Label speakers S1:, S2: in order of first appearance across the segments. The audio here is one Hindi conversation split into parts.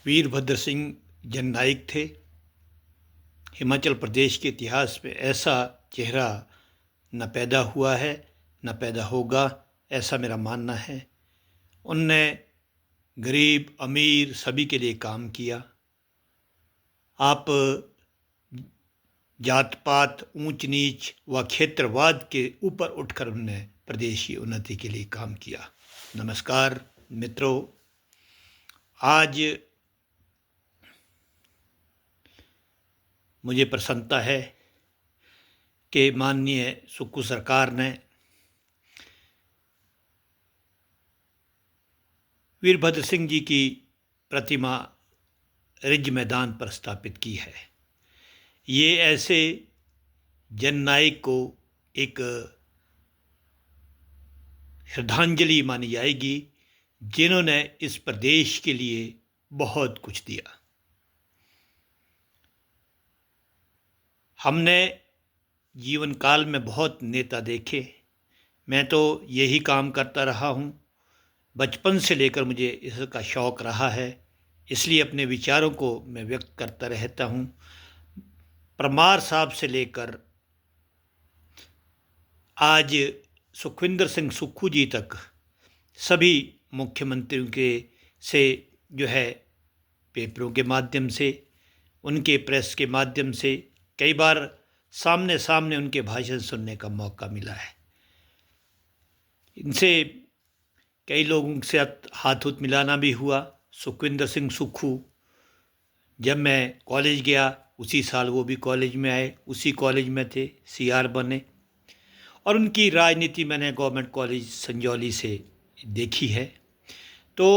S1: वीरभद्र सिंह जननायक थे। हिमाचल प्रदेश के इतिहास में ऐसा चेहरा न पैदा हुआ है न पैदा होगा, ऐसा मेरा मानना है। उनने गरीब अमीर सभी के लिए काम किया। आप जात पात, ऊंच नीच व क्षेत्रवाद के ऊपर उठकर उन्होंने प्रदेश की उन्नति के लिए काम किया। नमस्कार मित्रों, आज मुझे प्रसन्नता है कि माननीय सुक्खू सरकार ने वीरभद्र सिंह जी की प्रतिमा रिज मैदान पर स्थापित की है। ये ऐसे जननायक को एक श्रद्धांजलि मानी जाएगी जिन्होंने इस प्रदेश के लिए बहुत कुछ दिया। हमने जीवन काल में बहुत नेता देखे। मैं तो यही काम करता रहा हूँ। बचपन से लेकर मुझे इसका शौक़ रहा है, इसलिए अपने विचारों को मैं व्यक्त करता रहता हूँ। परमार साहब से लेकर आज सुखविंदर सिंह सुक्खू जी तक सभी मुख्यमंत्रियों के से जो है पेपरों के माध्यम से, उनके प्रेस के माध्यम से कई बार सामने सामने उनके भाषण सुनने का मौका मिला है। इनसे कई लोगों से हाथ उत मिलाना भी हुआ। सुखविंदर सिंह सुक्खू, जब मैं कॉलेज गया उसी साल वो भी कॉलेज में आए, उसी कॉलेज में थे, सीआर बने। और उनकी राजनीति मैंने गवर्नमेंट कॉलेज संजौली से देखी है। तो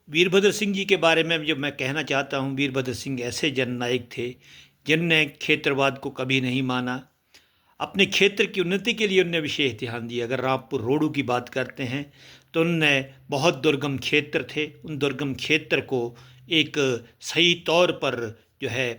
S1: वीरभद्र सिंह जी के बारे में जब मैं कहना चाहता हूँ, वीरभद्र सिंह ऐसे जननायक थे जिनने क्षेत्रवाद को कभी नहीं माना। अपने क्षेत्र की उन्नति के लिए उन्होंने विशेष ध्यान दिया। अगर रामपुर रोडू की बात करते हैं तो उनने बहुत दुर्गम क्षेत्र थे, उन दुर्गम क्षेत्र को एक सही तौर पर जो है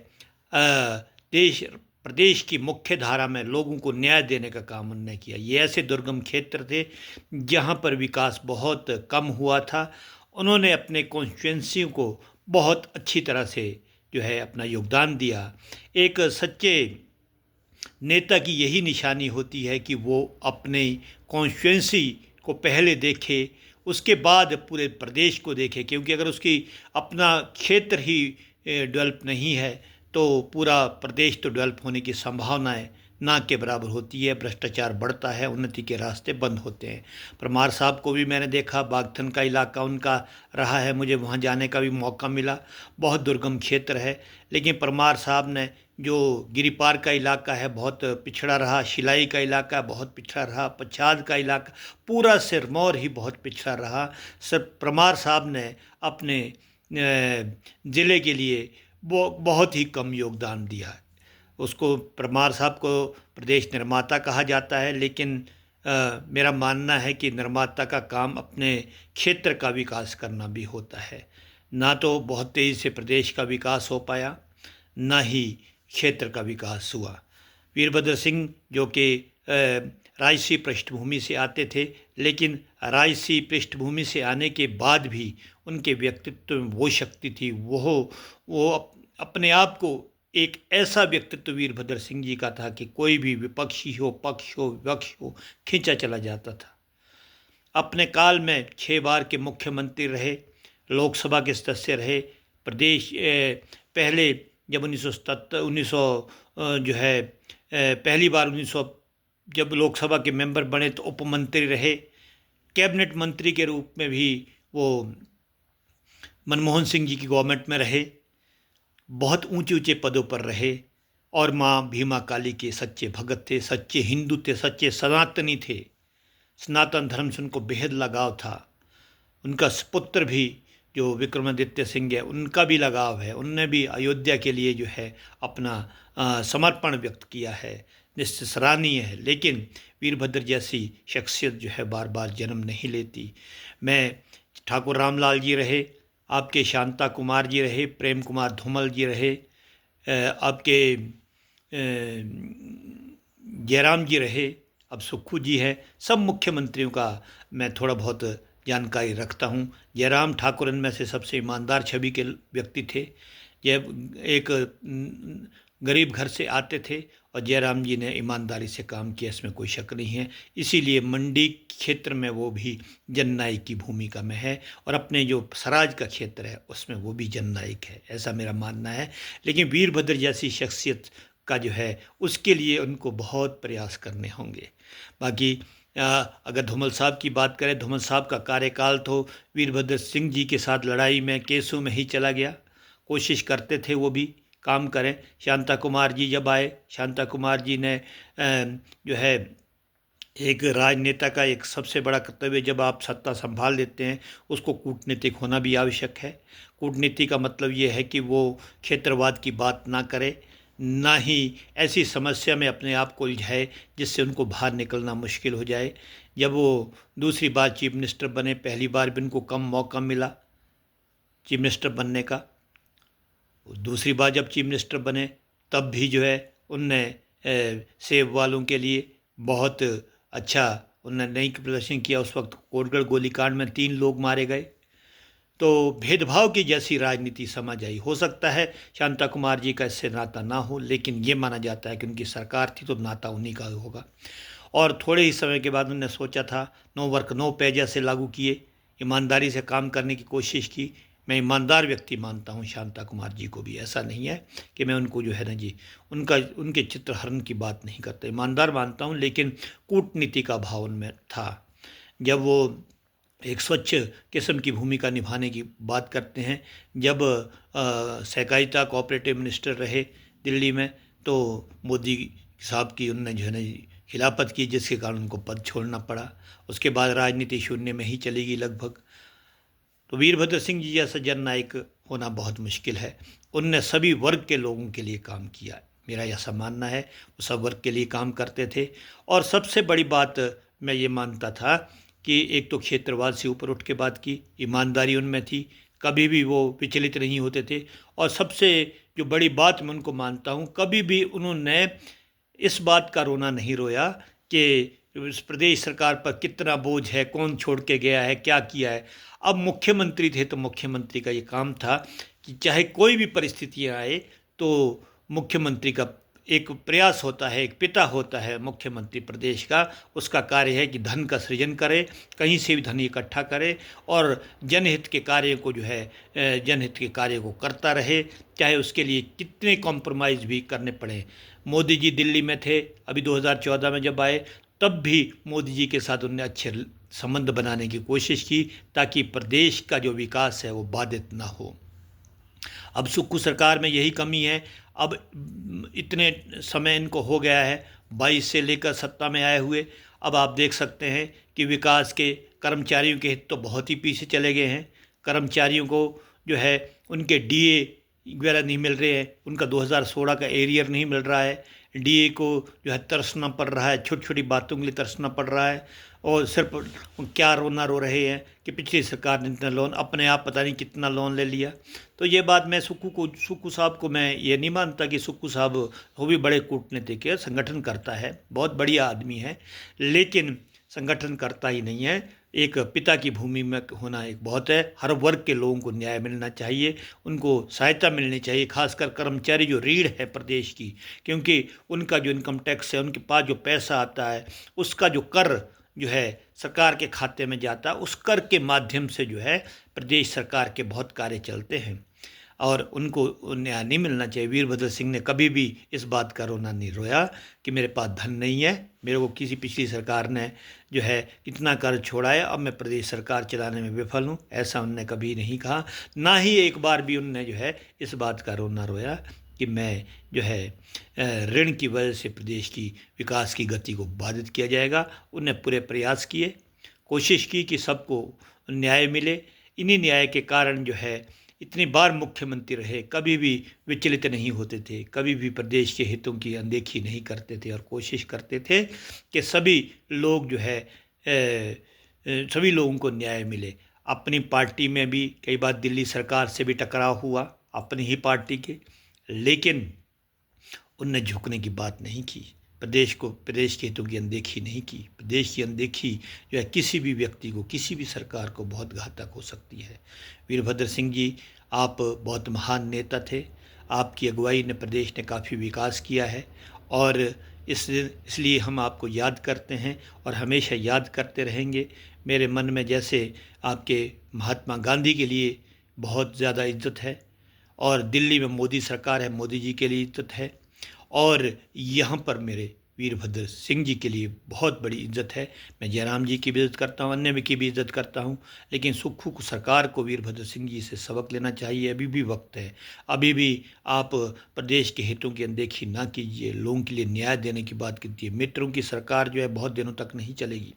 S1: देश प्रदेश की मुख्य धारा में लोगों को न्याय देने का काम उन्होंने किया। ये ऐसे दुर्गम क्षेत्र थे जहाँ पर विकास बहुत कम हुआ था। उन्होंने अपने कॉन्स्टिट्यूंसियों को बहुत अच्छी तरह से जो है अपना योगदान दिया। एक सच्चे नेता की यही निशानी होती है कि वो अपने कॉन्स्टिट्यूंसी को पहले देखे, उसके बाद पूरे प्रदेश को देखे, क्योंकि अगर उसकी अपना क्षेत्र ही डेवलप नहीं है तो पूरा प्रदेश तो डेवलप होने की संभावनाएं ना के बराबर होती है। भ्रष्टाचार बढ़ता है, उन्नति के रास्ते बंद होते हैं। परमार साहब को भी मैंने देखा, बागथन का इलाका उनका रहा है, मुझे वहाँ जाने का भी मौका मिला। बहुत दुर्गम क्षेत्र है, लेकिन परमार साहब ने जो गिरिपार का इलाका है बहुत पिछड़ा रहा, शिलाई का इलाका बहुत पिछड़ा रहा, पच्छाद का इलाका, पूरा सिरमौर ही बहुत पिछड़ा रहा। सर परमार साहब ने अपने ज़िले के लिए वो बहुत ही कम योगदान दिया। उसको परमार साहब को प्रदेश निर्माता कहा जाता है, लेकिन मेरा मानना है कि निर्माता का काम अपने क्षेत्र का विकास करना भी होता है। ना तो बहुत तेज़ी से प्रदेश का विकास हो पाया, ना ही क्षेत्र का विकास हुआ। वीरभद्र सिंह जो कि राजसी पृष्ठभूमि से आते थे, लेकिन राजसी पृष्ठभूमि से आने के बाद भी उनके व्यक्तित्व में वो शक्ति थी, वो अपने आप को एक ऐसा व्यक्तित्व वीरभद्र सिंह जी का था कि कोई भी विपक्षी हो, पक्ष हो, विपक्ष हो, खींचा चला जाता था। अपने काल में 6 बार के मुख्यमंत्री रहे, लोकसभा के सदस्य रहे। प्रदेश पहले जब 1900 जो है पहली बार 1900 जब लोकसभा के मेंबर बने तो उप मंत्री रहे। कैबिनेट मंत्री के रूप में भी वो मनमोहन सिंह जी की गवर्नमेंट में रहे। बहुत ऊंचे ऊंचे पदों पर रहे और माँ भीमा काली के सच्चे भगत थे, सच्चे हिंदू थे, सच्चे सनातनी थे। सनातन धर्म से उनको बेहद लगाव था। उनका पुत्र भी जो विक्रमादित्य सिंह है, उनका भी लगाव है। उनने भी अयोध्या के लिए जो है अपना समर्पण व्यक्त किया है, जिससे सराहनीय है। लेकिन वीरभद्र जैसी शख्सियत जो है बार बार जन्म नहीं लेती। मैं ठाकुर रामलाल जी रहे, आपके शांता कुमार जी रहे, प्रेम कुमार धूमल जी रहे, आपके जयराम जी रहे, अब सुक्खू जी हैं। सब मुख्यमंत्रियों का मैं थोड़ा बहुत जानकारी रखता हूँ। जयराम ठाकुर इनमें से सबसे ईमानदार छवि के व्यक्ति थे। जब एक गरीब घर से आते थे और जयराम जी ने ईमानदारी से काम किया, इसमें कोई शक नहीं है। इसीलिए मंडी क्षेत्र में वो भी जननायक की भूमिका में है और अपने जो सराज का क्षेत्र है उसमें वो भी जननायक है, ऐसा मेरा मानना है। लेकिन वीरभद्र जैसी शख्सियत का जो है उसके लिए उनको बहुत प्रयास करने होंगे। बाकी अगर धूमल साहब की बात करें, धूमल साहब का कार्यकाल तो वीरभद्र सिंह जी के साथ लड़ाई में केसों में ही चला गया। कोशिश करते थे वो भी काम करें। शांता कुमार जी जब आए, शांता कुमार जी ने जो है एक राजनेता का एक सबसे बड़ा कर्तव्य, जब आप सत्ता संभाल लेते हैं उसको कूटनीतिक होना भी आवश्यक है। कूटनीति का मतलब ये है कि वो क्षेत्रवाद की बात ना करे, ना ही ऐसी समस्या में अपने आप को उलझाए जिससे उनको बाहर निकलना मुश्किल हो जाए। जब वो दूसरी बार चीफ मिनिस्टर बने, पहली बार भी उनको कम मौका मिला चीफ मिनिस्टर बनने का। दूसरी बार जब चीफ मिनिस्टर बने तब भी जो है उनने सेब वालों के लिए बहुत अच्छा उन्होंने नहीं प्रदर्शन किया। उस वक्त कोटगढ़ गोलीकांड में 3 लोग मारे गए। तो भेदभाव की जैसी राजनीति समझ आई। हो सकता है शांता कुमार जी का इससे नाता ना हो, लेकिन ये माना जाता है कि उनकी सरकार थी तो नाता उन्हीं का होगा। और थोड़े ही समय के बाद उन्होंने सोचा था, नो वर्क नो पे जैसे लागू किए, ईमानदारी से काम करने की कोशिश की। मैं ईमानदार व्यक्ति मानता हूँ शांता कुमार जी को भी। ऐसा नहीं है कि मैं उनको जो है ना जी उनके चित्रहरण की बात नहीं करता, ईमानदार मानता हूँ, लेकिन कूटनीति का भाव उनमें था। जब वो एक स्वच्छ किस्म की भूमिका निभाने की बात करते हैं, जब सहकारिता कोऑपरेटिव मिनिस्टर रहे दिल्ली में तो मोदी साहब की उनने जो है ना खिलाफत की, जिसके कारण उनको पद छोड़ना पड़ा। उसके बाद राजनीति शून्य में ही चली गई लगभग। तो वीरभद्र सिंह जी जैसा जननायक होना बहुत मुश्किल है। उनने सभी वर्ग के लोगों के लिए काम किया, मेरा ऐसा मानना है। वो सब वर्ग के लिए काम करते थे। और सबसे बड़ी बात मैं ये मानता था कि एक तो क्षेत्रवाद से ऊपर उठ के बात की, ईमानदारी उनमें थी, कभी भी वो विचलित नहीं होते थे। और सबसे जो बड़ी बात मैं उनको मानता हूँ, कभी भी उन्होंने इस बात का रोना नहीं रोया कि इस प्रदेश सरकार पर कितना बोझ है, कौन छोड़ के गया है, क्या किया है। अब मुख्यमंत्री थे तो मुख्यमंत्री का ये काम था कि चाहे कोई भी परिस्थितियाँ आए तो मुख्यमंत्री का एक प्रयास होता है, एक पिता होता है मुख्यमंत्री प्रदेश का, उसका कार्य है कि धन का सृजन करे, कहीं से भी धन इकट्ठा करे और जनहित के कार्य को जो है जनहित के कार्य को करता रहे, चाहे उसके लिए कितने कॉम्प्रोमाइज़ भी करने पड़े। मोदी जी दिल्ली में थे अभी 2014 में जब आए, तब भी मोदी जी के साथ उन्होंने अच्छे संबंध बनाने की कोशिश की ताकि प्रदेश का जो विकास है वो बाधित ना हो। अब सुक्खू सरकार में यही कमी है। अब इतने समय इनको हो गया है 22 से लेकर सत्ता में आए हुए। अब आप देख सकते हैं कि विकास के कर्मचारियों के हित तो बहुत ही पीछे चले गए हैं। कर्मचारियों को जो है उनके डीए वगैरह नहीं मिल रहे हैं, उनका 2016 का एरियर नहीं मिल रहा है। डीए को जो है तरसना पड़ रहा है, छोटी छोटी बातों के लिए तरसना पड़ रहा है। और सिर्फ क्या रोना रो रहे हैं कि पिछली सरकार ने इतना लोन, अपने आप पता नहीं कितना लोन ले लिया। तो ये बात मैं सुक्खू साहब को मैं ये नहीं मानता कि सुक्खू साहब वो भी बड़े कूटनीतिक है, संगठन करता है, बहुत बढ़िया आदमी है, लेकिन संगठन करता ही नहीं है। एक पिता की भूमि में होना एक बहुत है। हर वर्ग के लोगों को न्याय मिलना चाहिए, उनको सहायता मिलनी चाहिए, खासकर कर्मचारी जो रीढ़ है प्रदेश की, क्योंकि उनका जो इनकम टैक्स है, उनके पास जो पैसा आता है, उसका जो कर जो है सरकार के खाते में जाता है, उस कर के माध्यम से जो है प्रदेश सरकार के बहुत कार्य चलते हैं और उनको न्याय नहीं मिलना चाहिए। वीरभद्र सिंह ने कभी भी इस बात का रोना नहीं रोया कि मेरे पास धन नहीं है, मेरे को किसी पिछली सरकार ने जो है इतना कर्ज छोड़ा है, अब मैं प्रदेश सरकार चलाने में विफल हूँ, ऐसा उनने कभी नहीं कहा। ना ही एक बार भी उनने जो है इस बात का रोना रोया कि मैं जो है ऋण की वजह से प्रदेश की विकास की गति को बाधित किया जाएगा। उन्हें पूरे प्रयास किए, कोशिश की कि सबको न्याय मिले। इन्हीं न्याय के कारण जो है इतनी बार मुख्यमंत्री रहे, कभी भी विचलित नहीं होते थे, कभी भी प्रदेश के हितों की अनदेखी नहीं करते थे और कोशिश करते थे कि सभी लोग जो है सभी लोगों को न्याय मिले। अपनी पार्टी में भी कई बार दिल्ली सरकार से भी टकराव हुआ अपनी ही पार्टी के, लेकिन उनने झुकने की बात नहीं की। प्रदेश के हितों की अनदेखी नहीं की। प्रदेश की अनदेखी जो है किसी भी व्यक्ति को, किसी भी सरकार को बहुत घातक हो सकती है। वीरभद्र सिंह जी, आप बहुत महान नेता थे। आपकी अगुवाई ने प्रदेश ने काफ़ी विकास किया है और इसलिए हम आपको याद करते हैं और हमेशा याद करते रहेंगे। मेरे मन में जैसे आपके महात्मा गांधी के लिए बहुत ज़्यादा इज्जत है और दिल्ली में मोदी सरकार है, मोदी जी के लिए इज्जत है और यहाँ पर मेरे वीरभद्र सिंह जी के लिए बहुत बड़ी इज्जत है। मैं जयराम जी की भी इज्जत करता हूँ, अन्य की भी इज्जत करता हूँ, लेकिन सुक्खू को, सरकार को वीरभद्र सिंह जी से सबक लेना चाहिए। अभी भी वक्त है, अभी भी आप प्रदेश के हितों की अनदेखी ना कीजिए, लोगों के लिए न्याय देने की बात कीजिए। मित्रों की सरकार जो है बहुत दिनों तक नहीं चलेगी।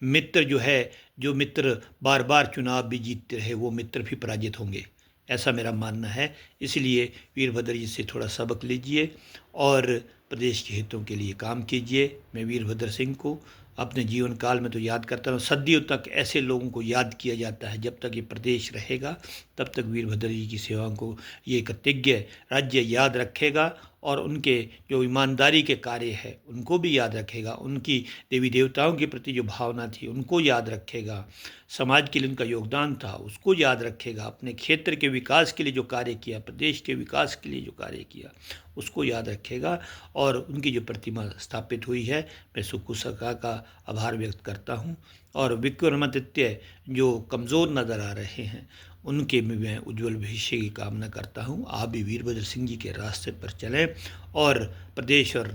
S1: मित्र जो है, जो मित्र बार बार चुनाव भी जीतते रहे, वो मित्र भी पराजित होंगे, ऐसा मेरा मानना है। इसलिए वीरभद्र जी से थोड़ा सबक लीजिए और प्रदेश के हितों के लिए काम कीजिए। मैं वीरभद्र सिंह को अपने जीवन काल में तो याद करता हूँ, सदियों तक ऐसे लोगों को याद किया जाता है। जब तक ये प्रदेश रहेगा तब तक वीरभद्र जी की सेवाओं को ये कृतज्ञ राज्य याद रखेगा और उनके जो ईमानदारी के कार्य है उनको भी याद रखेगा, उनकी देवी देवताओं के प्रति जो भावना थी उनको याद रखेगा, समाज के लिए उनका योगदान था उसको याद रखेगा, अपने क्षेत्र के विकास के लिए जो कार्य किया, प्रदेश के विकास के लिए जो कार्य किया उसको याद रखेगा। और उनकी जो प्रतिमा स्थापित हुई है, मैं सुक्खू सरकार का आभार व्यक्त करता हूँ और विक्रमादित्य जो कमज़ोर नज़र आ रहे हैं उनके भी मैं उज्जवल भविष्य की कामना करता हूँ। आप भी वीरभद्र सिंह जी के रास्ते पर चलें और प्रदेश और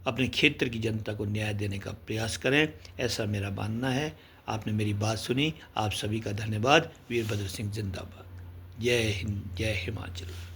S1: अपने क्षेत्र की जनता को न्याय देने का प्रयास करें, ऐसा मेरा मानना है। आपने मेरी बात सुनी, आप सभी का धन्यवाद। वीरभद्र सिंह जिंदाबाद। जय हिंद, जय हिमाचल।